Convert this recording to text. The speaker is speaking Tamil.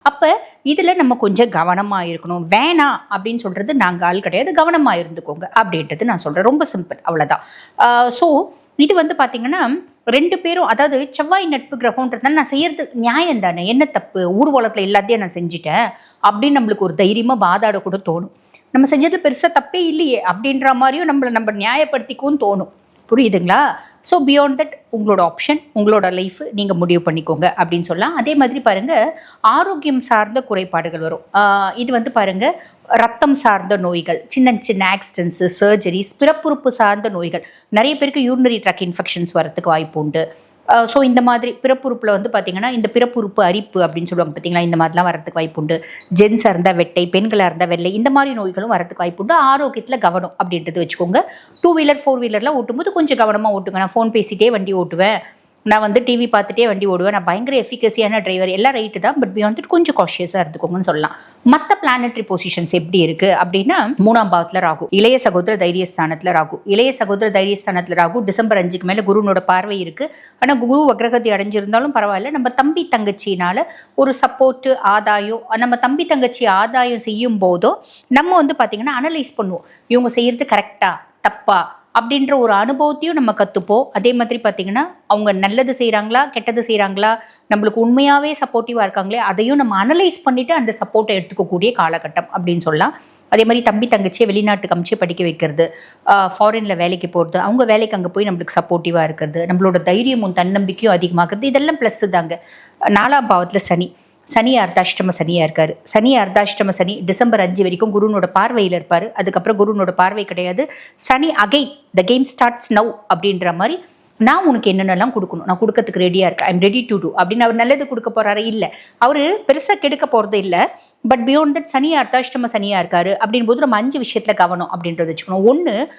அப்ப இதுல நம்ம கொஞ்சம் கவனமா இருக்கணும். வேணாம் அப்படின்னு சொல்றது நாங்க ஆள் கிடையாது. கவனமா இருந்துக்கோங்க அப்படின்றது நான் சொல்றேன். ரொம்ப சிம்பிள் அவ்வளவுதான். ஸோ இது வந்து பாத்தீங்கன்னா 2 பேரும் அதாவது செவ்வாய் நட்பு கிரகம்ன்றதுனால நான் செய்யறது நியாயம் தானே, என்ன தப்பு, ஊர்வலத்துல எல்லாத்தையும் நான் செஞ்சுட்டேன் அப்படின்னு நம்மளுக்கு ஒரு தைரியமா வாதாட கூட தோணும். நம்ம செஞ்சது பெருசா தப்பே இல்லையே அப்படின்ற மாதிரியும் நம்ம நியாயப்படுத்திக்கவும் தோணும். புரியுதுங்களா? ஸோ பியாண்ட் தட் உங்களோட ஆப்ஷன், உங்களோட லைஃப் நீங்கள் முடிவு பண்ணிக்கோங்க அப்படின்னு சொல்லலாம். அதே மாதிரி பாருங்க, ஆரோக்கியம் சார்ந்த குறைபாடுகள் வரும். இது வந்து பாருங்க, ரத்தம் சார்ந்த நோய்கள், சின்ன சின்ன ஆக்சிடென்ட்ஸு, சர்ஜரிஸ், பிறப்புறுப்பு சார்ந்த நோய்கள், நிறைய பேருக்கு யூரினரி ட்ராக் இன்ஃபெக்ஷன்ஸ் வரதுக்கு வாய்ப்பு உண்டு. ஸோ இந்த மாதிரி பிறப்புறுப்பில் வந்து பார்த்தீங்கன்னா இந்த பிறப்புறுப்பு அரிப்பு அப்படின்னு சொல்லுவாங்க பார்த்தீங்களா, இந்த மாதிரிலாம் வரதுக்கு வாய்ப்பு உண்டு. ஜென்ஸாக இருந்தால் வெட்டை, பெண்களாக இருந்தால் வெள்ளை, இந்த மாதிரி நோய்களும் வரதுக்கு வாய்ப்பு உண்டு. ஆரோக்கியத்தில் கவனம் அப்படின்றது வச்சுக்கோங்க. 2 வீலர் 4 வீலர்லாம் ஓட்டும்போது கொஞ்சம் கவனமாக ஓட்டுங்க. நான் ஃபோன் பேசிகிட்டே வண்டி ஓட்டுவேன், நான் வந்து டிவி பார்த்துட்டே வண்டி ஓடுவேன், நான் பயங்கர எஃபிகசியான டிரைவர், எல்லாம் ரைட்டு தான். பட் பியாண்ட் கொஞ்சம் காஷியஸாக இருந்துக்கோங்கன்னு சொல்லலாம். மற்ற பிளானட்டரி பொசிஷன்ஸ் எப்படி இருக்குது அப்படின்னா, 3ஆம் பாவத்தில் ராகு, இளைய சகோதர தைரியஸ்தானத்தில் ராகு. இளைய சகோதர தைரியஸ்தானத்தில் ராகு டிசம்பர் 5க்கு மேலே குருனோட பார்வை இருக்குது. ஆனால் குரு வக்ரகதி அடைஞ்சிருந்தாலும் பரவாயில்ல, நம்ம தம்பி தங்கச்சினால ஒரு சப்போர்ட்டு, ஆதாயம், நம்ம தம்பி தங்கச்சி ஆதாயம் செய்யும் போதோ நம்ம வந்து பார்த்திங்கன்னா அனலைஸ் பண்ணுவோம், இவங்க செய்கிறது கரெக்டா தப்பா அப்படின்ற ஒரு அனுபவத்தையும் நம்ம கற்றுப்போம். அதே மாதிரி பார்த்திங்கன்னா அவங்க நல்லது செய்கிறாங்களா கெட்டது செய்கிறாங்களா, நம்மளுக்கு உண்மையாகவே சப்போர்ட்டிவாக இருக்காங்களே, அதையும் நம்ம அனலைஸ் பண்ணிவிட்டு அந்த சப்போர்ட்டை எடுத்துக்கக்கூடிய காலகட்டம் அப்படின்னு சொல்லலாம். அதே மாதிரி தம்பி தங்கச்சியை வெளிநாட்டுக்கு அமிச்சு படிக்க வைக்கிறது, ஃபாரினில் வேலைக்கு போகிறது, அவங்க வேலைக்கு அங்கே போய் நம்மளுக்கு சப்போர்ட்டிவாக இருக்கிறது, நம்மளோட தைரியமும் தன்னம்பிக்கையும் அதிகமாகிறது, இதெல்லாம் ப்ளஸ்ஸு தாங்க. 4ஆம் பாவத்தில் சனி அர்த்தாஷ்டம சனியாக இருக்கார். அர்த்தாஷ்டம சனி டிசம்பர் 5 வரைக்கும் குருனோட பார்வையில் இருப்பார். அதுக்கப்புறம் குருனோட பார்வை கிடையாது. Shani again the game starts now அப்படின்ற மாதிரி, நான் உனக்கு என்னென்னலாம் கொடுக்கணும், நான் கொடுக்கறதுக்கு ரெடியாக இருக்கேன், ஐம் ரெடி டு டூ அப்படின்னு அவர் நல்லது கொடுக்க போகிறாரு. இல்லை, அவர் பெருசாக கெடுக்க போகிறது இல்லை. பட் பியாண்ட் தட் சனி அர்த்தாஷ்டம சனியாக இருக்காரு அப்படின் போது நம்ம 5 விஷயத்தில் கவனம் அப்படின்றத வச்சுக்கணும். 1,